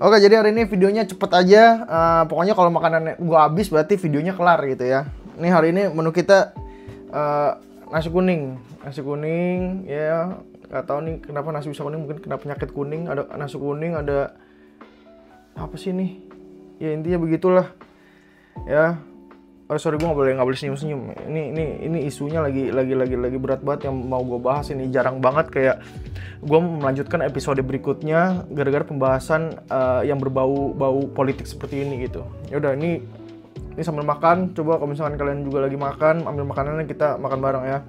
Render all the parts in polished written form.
Oke, jadi hari ini videonya cepet aja. Pokoknya kalau makanan gua habis berarti videonya kelar gitu ya. Ini hari ini menu kita nasi kuning. Nasi kuning ya. Gak tahu nih kenapa nasi bisa kuning, mungkin kena penyakit kuning. Ada nasi kuning, ada apa sih nih? Ya intinya begitulah. Ya. Oh sorry, gue nggak boleh senyum-senyum. Ini isunya lagi berat banget yang mau gue bahas ini. Jarang banget kayak gue melanjutkan episode berikutnya gara-gara pembahasan yang berbau politik seperti ini gitu. Ya udah, ini sambil makan. Coba kalau misalkan kalian juga lagi makan, ambil makanannya, kita makan bareng ya.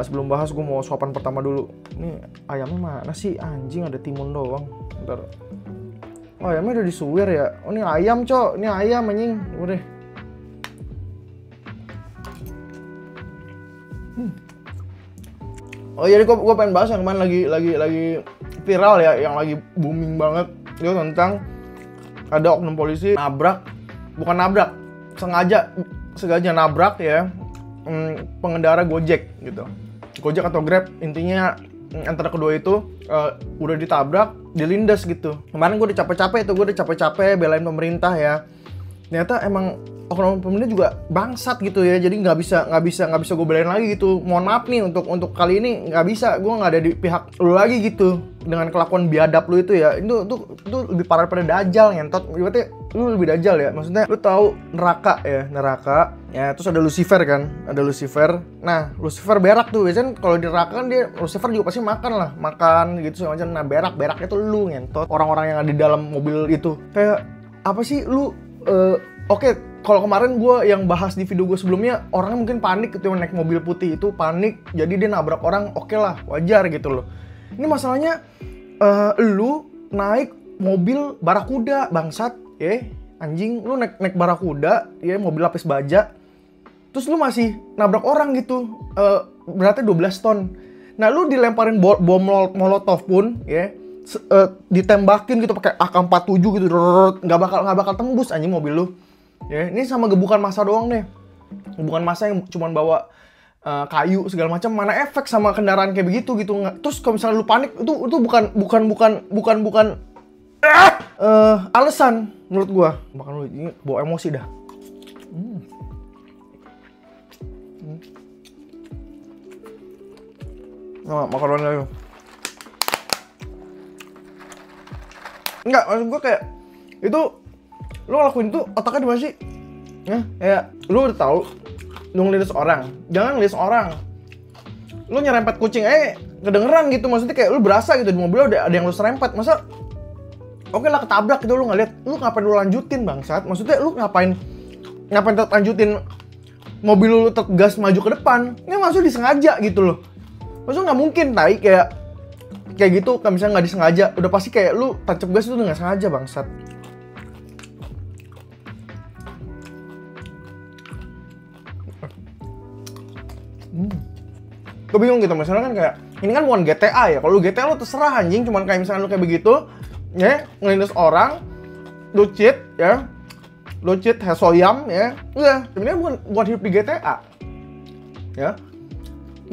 Sebelum bahas, gue mau suapan pertama dulu. Ini ayamnya mana sih? Anjing, ada timun doang. Bentar. Oh, ayamnya udah disuwir ya. Oh, ini ayam, cok. Ini ayam anjing. Udah. Oh jadi gue pengen bahas yang kemarin lagi viral ya, yang lagi booming banget itu tentang ada oknum polisi sengaja nabrak ya pengendara Gojek gitu, Gojek atau Grab, intinya antara kedua itu udah ditabrak, dilindas gitu. Kemarin gue udah capek-capek belain pemerintah ya, ternyata emang oknum pemerintah juga bangsat gitu ya. Jadi nggak bisa gue belain lagi gitu. Mohon maaf nih untuk kali ini nggak bisa, gue nggak ada di pihak lu lagi gitu dengan kelakuan biadab lu itu ya. Itu lebih parah daripada dajal ngentot. Berarti lu lebih dajal ya. Maksudnya lu tahu neraka ya, terus ada Lucifer. Nah, Lucifer berak tuh. Biasanya kalau di neraka kan dia Lucifer juga pasti makan gitu semacam. Nah, beraknya tuh lu ngentot. Orang-orang yang ada di dalam mobil itu kayak apa sih lu? Oke, kalau kemarin gue yang bahas di video gue sebelumnya, orangnya mungkin panik gitu, naik mobil putih itu panik, jadi dia nabrak orang, oke lah, wajar gitu loh. Ini masalahnya, lu naik mobil barakuda, bangsat, ya, anjing, lu naik barakuda, ya, mobil lapis baja, terus lu masih nabrak orang gitu, beratnya 12 ton. Nah, lu dilemparin bom molotov pun, ya, ditembakin gitu pakai AK-47 gitu, nggak bakal tembus anjing mobil lu. Ya, ini sama gebukan massa doang deh. Gebukan massa yang cuma bawa kayu segala macam, mana efek sama kendaraan kayak begitu gitu. Terus kalau misalnya lu panik, itu bukan alasan menurut gua. Makan lu ini bawa emosi dah. Nah, makan lagi. Enggak, maksud gua kayak itu lu ngelakuin tuh otaknya di mana sih? Ya, kayak lu udah tahu lu ngelindas orang, jangan ngelindas orang. Lu nyerempet kucing kedengeran gitu, maksudnya kayak lu berasa gitu di mobil ada yang lu serempet. Masa oke lah ketabrak gitu, lu nggak lihat, lu ngapain lu lanjutin bangsat? Maksudnya lu ngapain tetap lanjutin mobil lu tetap gas maju ke depan? Ini maksudnya disengaja gitu loh. Maksudnya nggak mungkin kayak gitu, kalau misalnya nggak disengaja, udah pasti kayak lu tancap gas itu udah nggak sengaja bangsat. Gue bingung gitu, misalnya kan kayak ini kan bukan GTA ya. Kalau GTA lu terserah anjing, cuman kayak misalnya lu kayak begitu ya, ngelindas orang, lu cheat hesoyam ya, udah sebenarnya bukan hidup di GTA ya.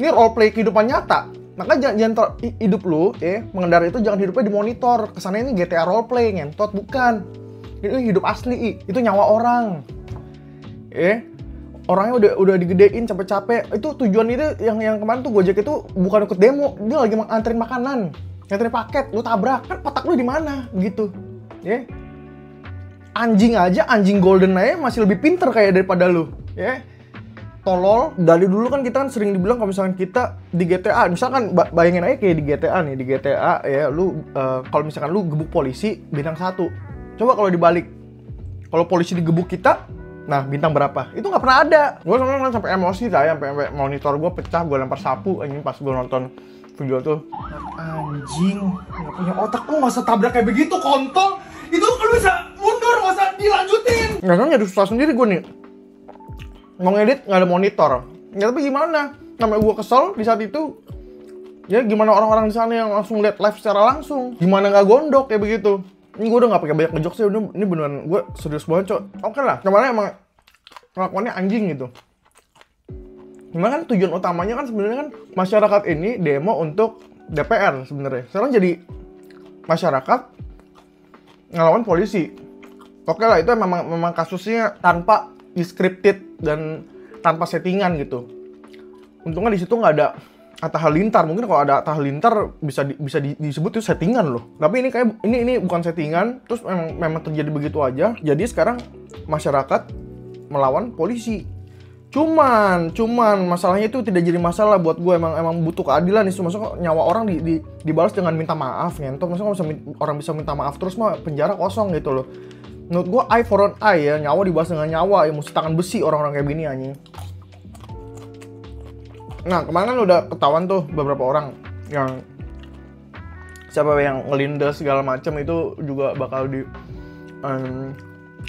Ini roleplay kehidupan nyata. Maka jangan hidup lu mengendara itu jangan hidupnya dimonitor. Kesannya ini GTA roleplay ngentot, bukan. Ini hidup asli, itu nyawa orang. Orangnya udah digedein capek-capek. Itu tujuan itu yang kemarin tuh Gojek itu bukan ikut demo, dia lagi nganterin makanan, nganterin paket, lu tabrak. Kan otak lu di mana gitu. Ya. Anjing golden aja masih lebih pinter kayak daripada lu, ya. Tolol. Dari dulu kan kita kan sering dibilang kalau misalkan kita di GTA, misalkan bayangin aja kayak di GTA nih, di GTA ya, lu kalau misalkan lu gebuk polisi bintang 1. Coba kalau dibalik. Kalau polisi digebuk kita, nah, bintang berapa? Itu nggak pernah ada. Gue sebenarnya sampai emosi sampai monitor gue pecah, gue lempar sapu anjing pas gue nonton video tuh. Anjing, nggak punya otak, lu nggak usah tabrak kayak begitu, kontol. Itu lu bisa mundur, nggak usah dilanjutin. Nggak kan jadi susah sendiri gue nih. Mau ngedit nggak ada monitor. Ya tapi gimana? Namanya gue kesel di saat itu. Ya gimana orang-orang di sana yang langsung lihat live secara langsung? Gimana nggak gondok kayak begitu? Ini gue udah gak pakai banyak ngejokes sih, ini beneran gue serius banget, cok. Oke lah, kemarin emang kelakuannya anjing gitu. Cuman kan tujuan utamanya kan sebenarnya kan masyarakat ini demo untuk DPR sebenarnya. Sekarang jadi masyarakat ngelawan polisi. Oke lah, itu memang kasusnya tanpa scripted dan tanpa settingan gitu. Untungnya di situ nggak ada Atta Halilintar. Mungkin kalau ada Atta Halilintar bisa disebut itu settingan loh. Tapi ini kayak ini bukan settingan, terus memang terjadi begitu aja. Jadi sekarang masyarakat melawan polisi. Cuman masalahnya itu tidak jadi masalah buat gue. Emang butuh keadilan nih. Maksudnya nyawa orang dibalas dengan minta maaf ngentot. Maksudnya kalau orang bisa minta maaf terus mah penjara kosong gitu loh. Menurut gue eye for an eye ya, nyawa dibalas dengan nyawa ya, mesti tangan besi orang-orang kayak gini anjing. Nah, kemarin kan udah ketahuan tuh beberapa orang yang siapa yang ngelindas segala macam itu juga bakal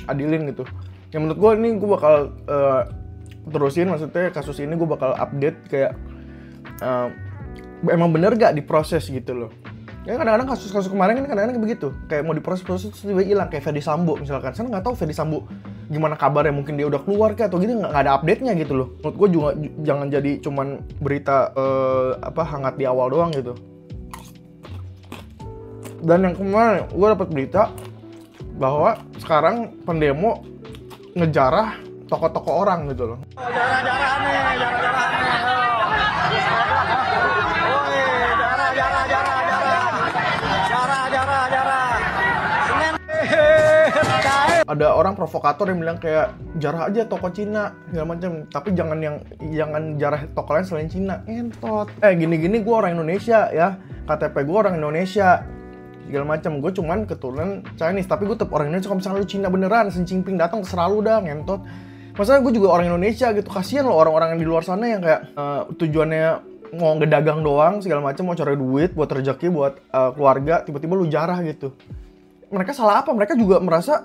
adilin gitu. Yang menurut gue ini gue bakal terusin, maksudnya kasus ini gue bakal update kayak emang bener gak diproses gitu loh. Ya kadang-kadang kasus-kasus kemarin kan kadang-kadang begitu, kayak mau diproses-proses terus tiba hilang, kayak Ferdy Sambo misalkan. Saya nggak tahu Ferdy Sambo gimana kabarnya, mungkin dia udah keluar kayak atau gitu, nggak ada update-nya gitu loh. Menurut gue juga jangan jadi cuman berita hangat di awal doang gitu. Dan yang kemarin gue dapat berita bahwa sekarang pendemo ngejarah tokoh-tokoh orang gitu loh. Jarah-jarah nih. Ada orang provokator yang bilang kayak jarah aja toko Cina segala macam, tapi jangan jarah toko lain selain Cina. Entot. Gini-gini gue orang Indonesia ya, KTP gue orang Indonesia segala macam. Gue cuman keturunan Chinese, tapi gue tetap orang Indonesia. Kalau misalnya lu Cina beneran, Xi Jinping datang terserah lu dah, ngentot. Masalahnya gue juga orang Indonesia gitu. Kasian loh orang-orang yang di luar sana yang kayak tujuannya mau ngedagang doang segala macam, mau cari duit buat rezeki buat keluarga, tiba-tiba lu jarah gitu. Mereka salah apa? Mereka juga merasa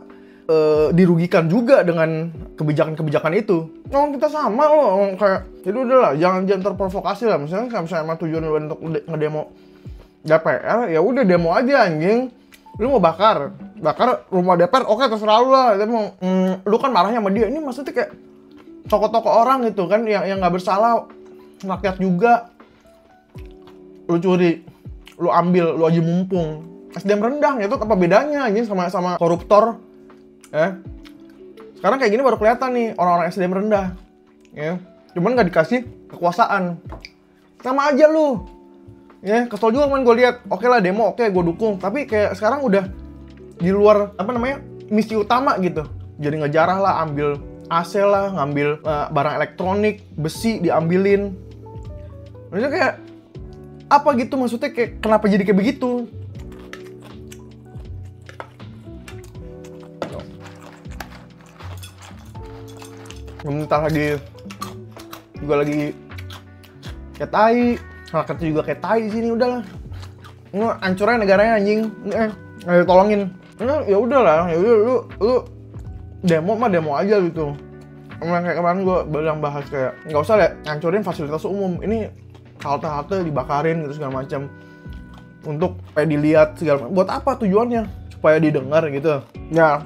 dirugikan juga dengan kebijakan-kebijakan itu. Kita sama loh, kayak jadi udahlah, jangan terprovokasi lah. Misalnya emang tujuan lu untuk ngedemo DPR, ya udah demo aja anjing. Lu mau bakar rumah DPR, oke terserah lu lah. Tapi lu kan marahnya sama dia. Ini maksudnya kayak tokoh-tokoh orang gitu kan yang nggak bersalah, rakyat juga. Lu curi, lu ambil, lu aja mumpung. SDM rendah itu apa bedanya anjing sama koruptor? Sekarang kayak gini baru kelihatan nih orang-orang SDM rendah. Ya. Cuman nggak dikasih kekuasaan. Sama aja lu. Ya, kesel juga kan gue lihat. Oke lah demo, oke gue dukung. Tapi kayak sekarang udah di luar misi utama gitu. Jadi ngejarah lah, ambil AC lah, ngambil barang elektronik, besi diambilin. Maksudnya kayak apa gitu, maksudnya kayak kenapa jadi kayak begitu? Bentar lagi juga lagi kayak tai, rakyatnya juga kayak tai sini, udahlah. Ini hancurin negaranya anjing. Nggak ditolongin. Ya udahlah, ya udah lu demo mah demo aja gitu. Kayak kemarin gue bilang bahas kayak nggak usah deh hancurin fasilitas umum. Ini halte-halte dibakarin gitu segala macam. Untuk supaya dilihat segala macam. Buat apa tujuannya? Supaya didengar gitu. Ya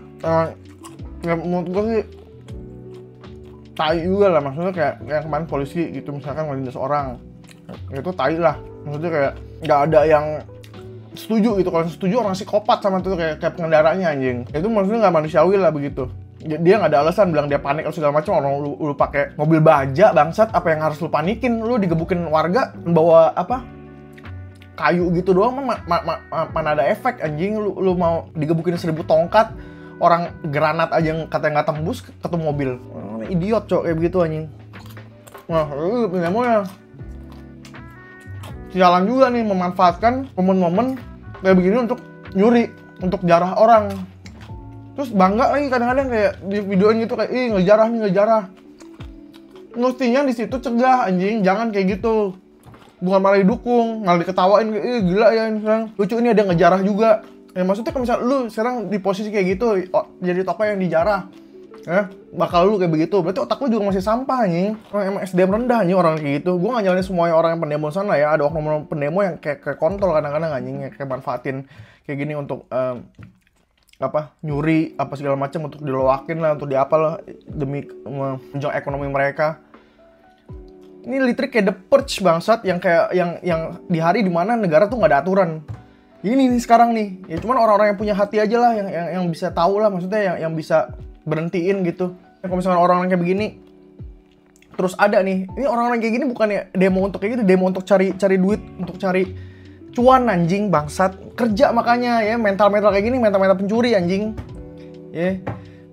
menurut gue sih tai juga lah, maksudnya kayak kemarin polisi gitu misalkan ngelindas orang, itu tai lah, maksudnya kayak nggak ada yang setuju gitu. Kalau setuju orang psikopat sama itu kayak pengendaranya anjing, itu maksudnya nggak manusiawi lah begitu. Dia nggak ada alasan bilang dia panik atau segala macam. Orang lu pakai mobil baja bangsat, apa yang harus lu panikin? Lu digebukin warga bawa kayu gitu doang mana ada efek anjing. Lu mau digebukin 1000 tongkat, orang granat aja yang katanya nggak tembus ketemu mobil. Idiot cok kayak begitu anjing. Nah, lu ya sialan juga nih memanfaatkan momen-momen kayak begini untuk nyuri, untuk jarah orang. Terus bangga lagi kadang-kadang kayak di videonya gitu kayak ngejarah. Mestinya di situ cegah anjing, jangan kayak gitu. Bukan malah didukung, malah diketawain kayak gila ya sekarang. Lucu ini ada ngejarah juga. Ya maksudnya kalau misalnya lu sekarang di posisi kayak gitu, jadi tokoh yang dijarah. Bakal lu kayak begitu, berarti otak lu juga masih sampah anjing. Emang SDM rendah anjing orang kayak gitu. Gue gak nyalain semuanya orang yang pendemo sana ya. Ada oknum pendemo yang kayak kontrol kadang-kadang anjing, kayak manfaatin kayak gini untuk nyuri apa segala macam, untuk diloakin lah, untuk diapalah demi menunjang ekonomi mereka. Ini literally kayak The Purge bangsat, yang kayak yang di hari dimana negara tuh nggak ada aturan. ini nih sekarang nih. Ya cuman orang-orang yang punya hati aja lah yang bisa tahu lah, maksudnya yang bisa berhentiin gitu. Kalau misalkan orang-orang kayak begini terus ada nih, ini orang-orang kayak gini bukannya demo untuk kayak gitu, demo untuk cari duit, untuk cari cuan anjing, bangsat. Kerja makanya ya, mental-mental kayak gini, mental-mental pencuri anjing. Ya.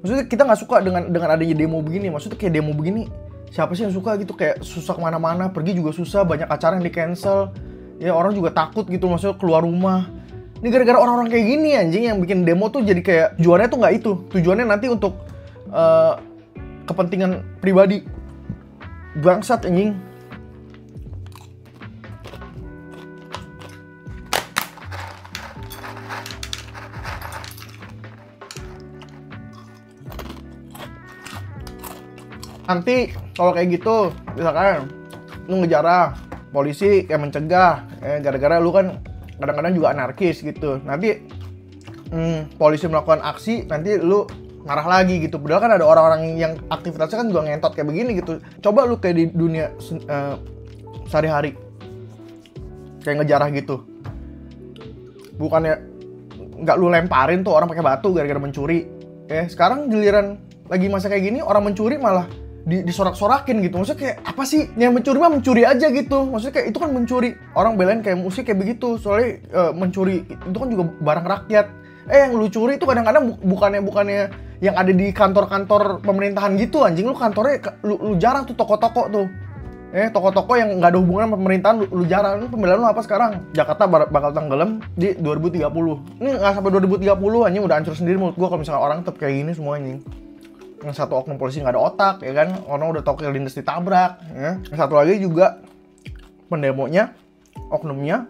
Maksudnya kita nggak suka dengan adanya demo begini. Maksudnya kayak demo begini, siapa sih yang suka gitu, kayak susah kemana-mana, pergi juga susah, banyak acara yang di cancel. Ya orang juga takut gitu, maksudnya keluar rumah. Ini gara-gara orang-orang kayak gini anjing yang bikin demo tuh jadi kayak tujuannya tuh nggak itu. Tujuannya nanti untuk kepentingan pribadi. Bangsat anjing. Nanti kalau kayak gitu, misalkan lu ngejarah, polisi kayak mencegah, gara-gara lu kan kadang-kadang juga anarkis gitu. Nanti polisi melakukan aksi, nanti lu marah lagi gitu. Padahal kan ada orang-orang yang aktivitasnya kan juga ngentot kayak begini gitu. Coba lu kayak di dunia sehari-hari, kayak ngejarah gitu. Bukannya nggak lu lemparin tuh orang pakai batu gara-gara mencuri. Sekarang giliran lagi masa kayak gini, orang mencuri malah disorak-sorakin gitu. Maksudnya kayak apa sih? Yang mencuri mah mencuri aja gitu. Maksudnya kayak itu kan mencuri. Orang belain kayak musik kayak begitu. Soalnya mencuri itu kan juga barang rakyat. Yang lu curi itu kadang-kadang bukannya yang ada di kantor-kantor pemerintahan gitu anjing. Lu kantornya lu jarang tuh toko-toko tuh. Toko-toko yang nggak ada hubungan sama pemerintahan lu jarang. Lu pembelaan lu apa sekarang? Jakarta bakal tenggelam di 2030. Ini nggak sampai 2030 anjing udah hancur sendiri menurut gua kalau misalnya orang tetap kayak gini semua anjing. Yang satu oknum polisi nggak ada otak, ya kan? Orang udah tau lindas ditabrak, ya. Yang satu lagi juga pendemonya, oknumnya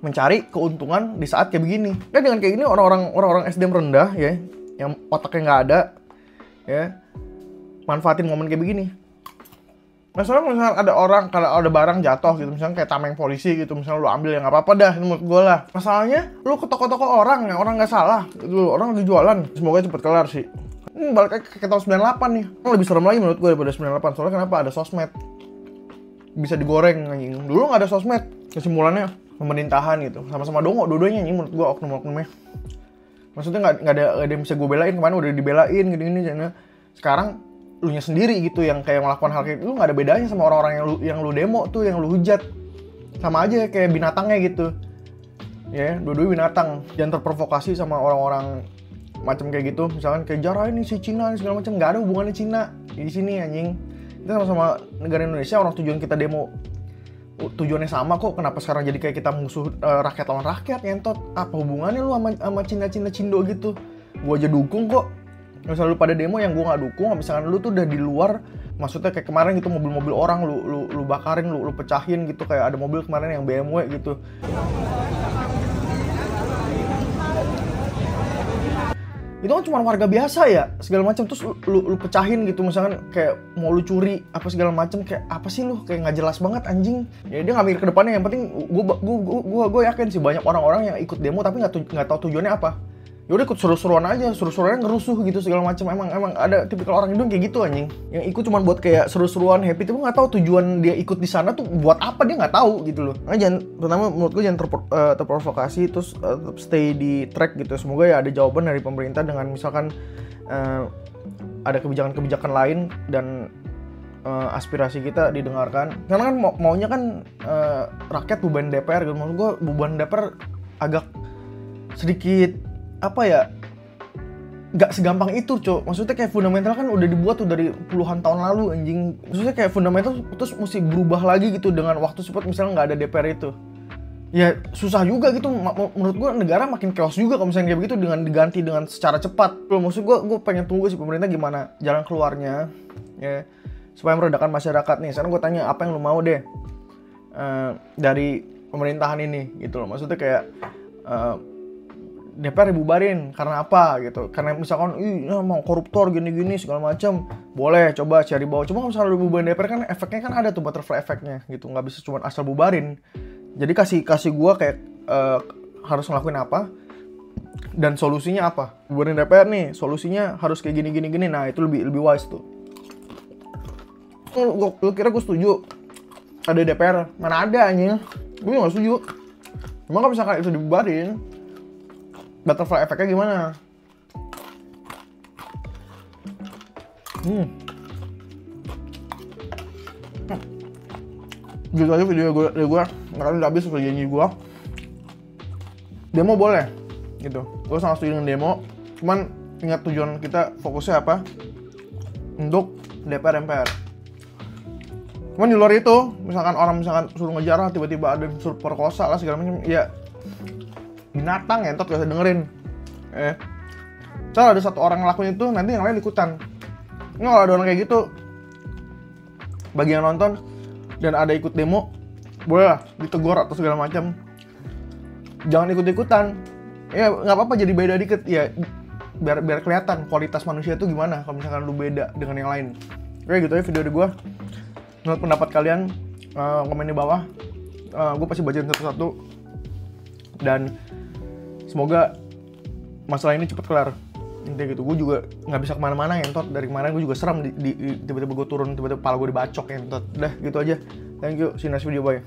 mencari keuntungan di saat kayak begini. Dan dengan kayak gini orang-orang SDM rendah, ya, yang otaknya nggak ada, ya, manfaatin momen kayak begini. Misalnya ada orang, kalau ada barang jatuh gitu, misalnya kayak tameng polisi gitu, misalnya lu ambil yang nggak apa-apa dah, menurut gue lah. Masalahnya, lu ke toko-toko orang, yang orang nggak salah, gitu, orang lagi jualan, semoga cepet kelar sih. Ini balik ke tahun 98 nih. Lebih serem lagi menurut gue daripada 98. Soalnya kenapa? Ada sosmed. Bisa digoreng anjing. Dulu nggak ada sosmed. Kesimpulannya pemerintahan gitu. Sama-sama dongo dua-duanya anjing menurut gue oknum-oknumnya. Maksudnya nggak ada yang bisa gue belain. Kemarin udah dibelain gini-gini. Sekarang lu nya sendiri gitu yang kayak melakukan hal kayak itu. Lu nggak ada bedanya sama orang-orang yang lu demo tuh, yang lu hujat. Sama aja kayak binatangnya gitu. Ya, dua-duanya binatang. Jangan terprovokasi sama orang-orang macam kayak gitu, misalkan kayak jarah ini si Cina segala macam, nggak ada hubungannya Cina di sini anjing. Kita sama-sama negara Indonesia, orang tujuan kita demo tujuannya sama kok. Kenapa sekarang jadi kayak kita musuh rakyat lawan rakyat ngentot? Apa hubungannya lu sama Cina Cindo gitu? Gua aja dukung kok. Misalnya lu pada demo yang gua nggak dukung, misalkan lu tuh udah di luar, maksudnya kayak kemarin gitu mobil-mobil orang lu bakarin, lu pecahin gitu, kayak ada mobil kemarin yang BMW gitu. Itu kan cuma warga biasa ya, segala macam, terus lu pecahin gitu, misalkan kayak mau lu curi apa segala macam, kayak apa sih lu, kayak nggak jelas banget anjing. Ya dia nggak mikir ke depannya. Yang penting gue yakin sih banyak orang-orang yang ikut demo tapi nggak tahu tujuannya apa. Ya udah ikut seru-seruan aja, seru-seruan ngerusuh gitu segala macam. Emang ada tipikal orang Indo kayak gitu anjing, yang ikut cuma buat kayak seru-seruan happy, tapi nggak tahu tujuan dia ikut di sana tuh buat apa, dia nggak tahu gitu loh. Nah, pertama menurut gue jangan terprovokasi, terus tetap stay di track gitu. Semoga ya ada jawaban dari pemerintah dengan misalkan ada kebijakan-kebijakan lain dan aspirasi kita didengarkan. Karena kan maunya kan rakyat beban DPR gitu. Maksud gue beban DPR agak sedikit apa ya, nggak segampang itu cok. Maksudnya kayak fundamental kan udah dibuat tuh dari puluhan tahun lalu anjing. Maksudnya kayak fundamental terus mesti berubah lagi gitu dengan waktu cepat, misalnya nggak ada DPR itu. Ya susah juga gitu. Menurut gue negara makin chaos juga kalau misalnya kayak begitu dengan diganti dengan secara cepat. Maksud gue pengen tunggu sih pemerintah gimana jalan keluarnya ya, supaya meredakan masyarakat nih. Sekarang gue tanya, apa yang lu mau deh dari pemerintahan ini gitu loh. Maksudnya kayak DPR dibubarin karena apa gitu, karena misalkan mau koruptor gini-gini segala macam, boleh coba cari bawah. Cuma kalau misalnya dibubarin DPR kan efeknya kan ada tuh butterfly efeknya gitu, nggak bisa cuma asal bubarin. Jadi kasih gua kayak harus ngelakuin apa dan solusinya apa. Bubarin DPR nih, solusinya harus kayak gini. Nah itu lebih wise tuh. Lu kira gue setuju ada DPR? Mana ada anjing, gue nggak setuju. Cuma kalau misalkan itu dibubarin, butterfly efeknya gimana? Gitu aja video gue nggak udah habis sesuai janji gue. Demo boleh, gitu. Gue sangat setuju dengan demo. Cuman ingat tujuan kita fokusnya apa? Untuk DPR MPR. Cuman di luar itu, misalkan orang suruh ngejar, tiba-tiba ada yang suruh perkosa lah segala macam, ya binatang entot gak usah dengerin. Kalau ada satu orang ngelakuin itu, nanti yang lain ikutan. Nggak, kalau ada orang kayak gitu, bagi yang nonton dan ada ikut demo, boleh lah ditegur atau segala macam. Jangan ikut-ikutan. Ya nggak apa-apa jadi beda dikit ya, biar kelihatan kualitas manusia itu gimana kalau misalkan lu beda dengan yang lain. Oke, gitu ya video dari gue. Menurut pendapat kalian, komen di bawah. Gue pasti bacain satu-satu. Dan semoga masalah ini cepet kelar. Intinya gitu. Gue juga nggak bisa kemana-mana entot. Dari kemarin gue juga seram tiba-tiba gue turun, tiba-tiba kepala gue dibacok entot. Udah gitu aja. Thank you. See you next video, bye.